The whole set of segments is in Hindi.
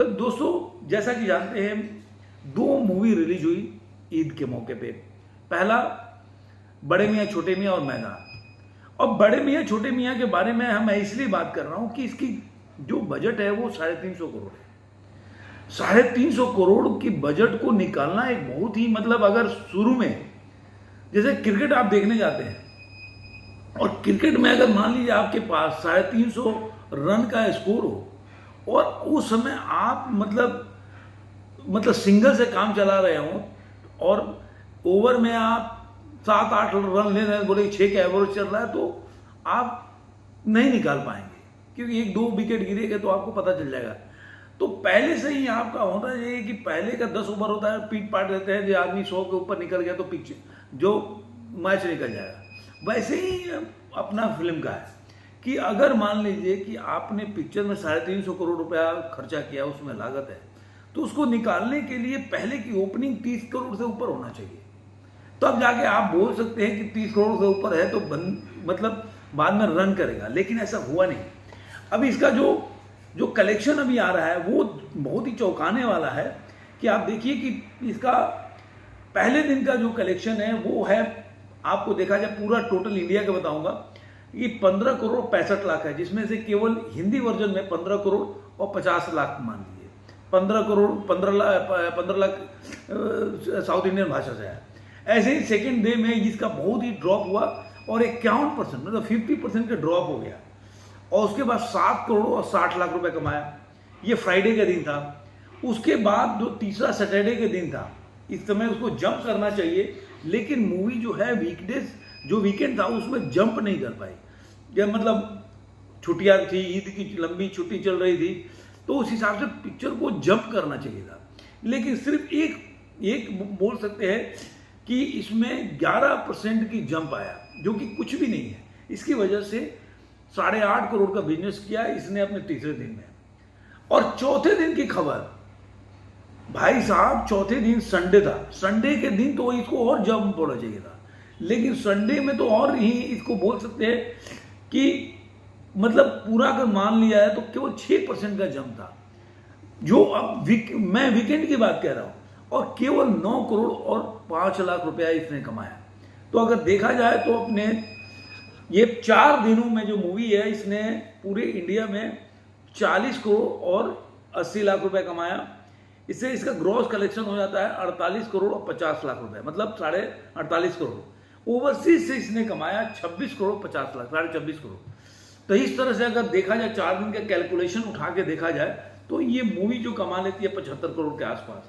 दोस्तों, जैसा कि जानते हैं, दो मूवी रिलीज हुई ईद के मौके पे। पहला बड़े मियाँ छोटे मियाँ और मैदान। और बड़े मियाँ छोटे मियाँ के बारे में मैं इसलिए बात कर रहा हूं कि इसकी जो बजट है वो 350 करोड़ है। 350 करोड़ की बजट को निकालना एक बहुत ही अगर शुरू में जैसे क्रिकेट आप देखने जाते हैं और क्रिकेट में अगर मान लीजिए आपके पास 350 रन का स्कोर हो और उस समय आप सिंगल से काम चला रहे हो और ओवर में आप 7-8 रन ले रहे हैं, बोले 6 का एवरेज चल रहा है, तो आप नहीं निकाल पाएंगे क्योंकि 1-2 विकेट गिरेगा तो आपको पता चल जाएगा। तो पहले से ही आपका होता है कि पहले का 10 ओवर होता है, पीट पाट देते हैं, जो आदमी 100 के ऊपर निकल गया तो पिच जो मैच निकल जाएगा। वैसे ही अपना फिल्म का है कि अगर मान लीजिए कि आपने पिक्चर में 350 करोड़ रुपया खर्चा किया, उसमें लागत है, तो उसको निकालने के लिए पहले की ओपनिंग 30 करोड़ से ऊपर होना चाहिए। तब जाके आप बोल सकते हैं कि 30 करोड़ से ऊपर है तो बाद में रन करेगा, लेकिन ऐसा हुआ नहीं। अभी इसका जो कलेक्शन अभी आ रहा है वो बहुत ही चौंकाने वाला है कि आप देखिए कि इसका पहले दिन का जो कलेक्शन है वो है, आपको देखा जाए पूरा टोटल इंडिया का बताऊंगा, ये 15 करोड़ 65 लाख है, जिसमें से केवल हिंदी वर्जन में 15 करोड़ और 50 लाख मान लीजिए। 15 लाख साउथ इंडियन भाषा से है। ऐसे ही सेकेंड डे में जिसका बहुत ही ड्रॉप हुआ और 51% 50% का ड्रॉप हो गया, और उसके बाद 7 करोड़ और 60 लाख रुपए कमाया। ये फ्राइडे का दिन था। उसके बाद जो तीसरा सैटरडे के दिन था, इस समय उसको जंप करना चाहिए, लेकिन मूवी जो है वीकडेज जो वीकेंड था उसमें जंप नहीं कर पाई। छुट्टियां थी, ईद की लंबी छुट्टी चल रही थी, तो उस हिसाब से पिक्चर को जंप करना चाहिए था। लेकिन सिर्फ एक बोल सकते हैं कि इसमें 11% की जंप आया, जो कि कुछ भी नहीं है। इसकी वजह से 8.5 करोड़ का बिजनेस किया इसने अपने तीसरे दिन में। और चौथे दिन की खबर, भाई साहब, चौथे दिन संडे था। संडे के दिन तो इसको और जंप होना चाहिए था, लेकिन संडे में तो और ही इसको बोल सकते हैं कि पूरा अगर मान लिया है तो केवल 6% का जंप था, जो अब मैं वीकेंड की बात कह रहा हूं, और केवल 9 करोड़ और 5 लाख रुपया इसने कमाया। तो अगर देखा जाए तो अपने ये 4 दिनों में जो मूवी है, इसने पूरे इंडिया में 40 करोड़ और 80 लाख रुपए कमाया। इससे इसका ग्रॉस कलेक्शन हो जाता है 48 करोड़ और 50 लाख रुपए, 48.5 करोड़। ओवरसीज से इसने कमाया 26 करोड़ 50 लाख, 26.5 करोड़। तो इस तरह से अगर देखा जाए 4 दिन का कैलकुलेशन उठा के देखा जाए तो ये मूवी जो कमा लेती है 75 करोड़ के आसपास।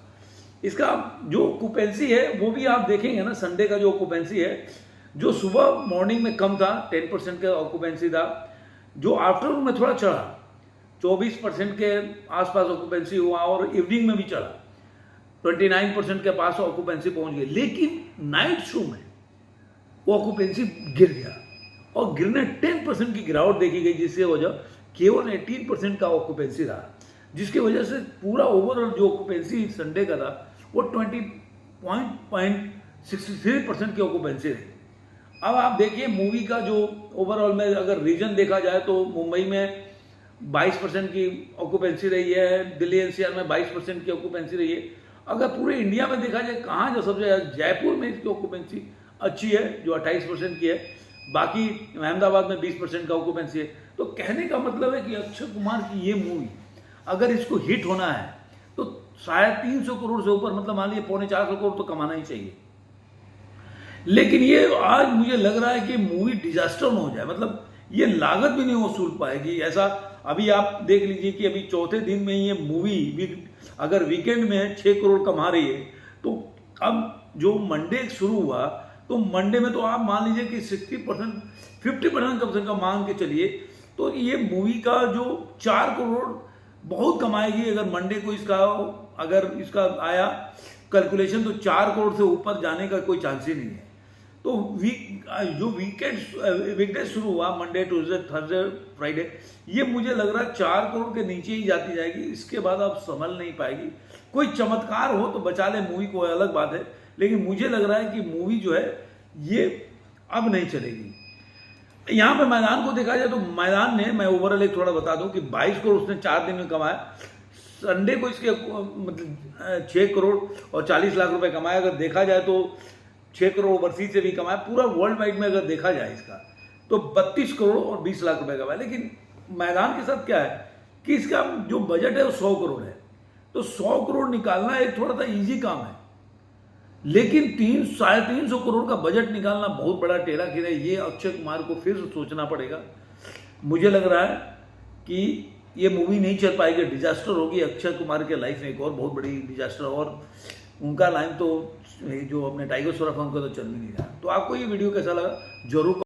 इसका जो ऑक्यूपेंसी है वो भी आप देखेंगे ना, संडे का जो ऑक्यूपेंसी है, जो सुबह मॉर्निंग में कम था, 10% का ऑक्यूपेंसी था, जो आफ्टरनून में थोड़ा चढ़ा, 24% के आसपास ऑक्यूपेंसी हुआ, और इवनिंग में भी चढ़ा, 29% के पास ऑक्यूपेंसी पहुंच गई। लेकिन नाइट शो में वो ऑक्यूपेंसी गिर गया, और गिरने 10% की गिरावट देखी गई, जिससे वजह केवल 18% का ऑक्यूपेंसी रहा, जिसकी वजह से पूरा ओवरऑल जो ऑक्यूपेंसी संडे का था वो 20.63% की ऑक्यूपेंसी रही। अब आप देखिए मूवी का जो ओवरऑल में अगर रीजन देखा जाए तो मुंबई में 22% की ऑक्यूपेंसी रही है, दिल्ली एनसीआर में 22% की ऑक्यूपेंसी रही है। अगर पूरे इंडिया में देखा जाए कहाँ जो सबसे ज़्यादा, जयपुर में इसकी ऑक्यूपेंसी अच्छी है जो 28% की है, बाकी अहमदाबाद में 20% का ऑक्यूपेंसी है। तो कहने का मतलब है कि अक्षय कुमार की ये मूवी अगर इसको हिट होना है तो 350 करोड़ से ऊपर, मान लीजिए 450 करोड़ तो कमाना ही चाहिए। लेकिन ये आज मुझे लग रहा है कि मूवी डिजास्टर न हो जाए, ये लागत भी नहीं वसूल पाएगी। ऐसा अभी आप देख लीजिए कि अभी चौथे दिन में ये मूवी अगर वीकेंड में 6 करोड़ कमा रही है, तो अब जो मंडे शुरू हुआ तो मंडे में तो आप मान लीजिए कि 60% 50% कम से कम मान के चलिए, तो ये मूवी का जो 4 करोड़ बहुत कमाएगी। अगर मंडे को इसका आया कैलकुलेशन तो 4 करोड़ से ऊपर जाने का कोई चांस ही नहीं है। तो जो वीकडेज शुरू हुआ, मंडे ट्यूसडे थर्सडे फ्राइडे, ये मुझे लग रहा है 4 करोड़ के नीचे ही जाती जाएगी। इसके बाद आप संभल नहीं पाएगी। कोई चमत्कार हो तो बचा ले मूवी को, अलग बात है, लेकिन मुझे लग रहा है कि मूवी जो है ये अब नहीं चलेगी। यहाँ पे मैदान को देखा जाए तो मैदान ने, मैं ओवरऑल एक थोड़ा बता दूं कि 22 करोड़ उसने 4 दिन में कमाया, संडे को इसके मतलब 6 करोड़ और 40 लाख रुपए कमाए। अगर देखा जाए तो 6 करोड़ ओवरसीज से भी कमाया। पूरा वर्ल्ड वाइड में अगर देखा जाए इसका तो 32 करोड़ और 20 लाख रुपए कमाया। लेकिन मैदान के साथ क्या है कि इसका जो बजट है वो 100 करोड़ है। तो 100 करोड़ निकालना एक थोड़ा सा इजी काम है, लेकिन 300-350 करोड़ का बजट निकालना बहुत बड़ा टेढ़ा खीरा है। ये अक्षय कुमार को फिर सोचना पड़ेगा। मुझे लग रहा है कि ये मूवी नहीं चल पाएगी, डिजास्टर होगी अक्षय कुमार के लाइफ में, एक और बहुत बड़ी डिजास्टर। और उनका लाइन तो जो अपने टाइगर श्रॉफ है उनका तो चल भी नहीं रहा। तो आपको ये वीडियो कैसा लगा जरूर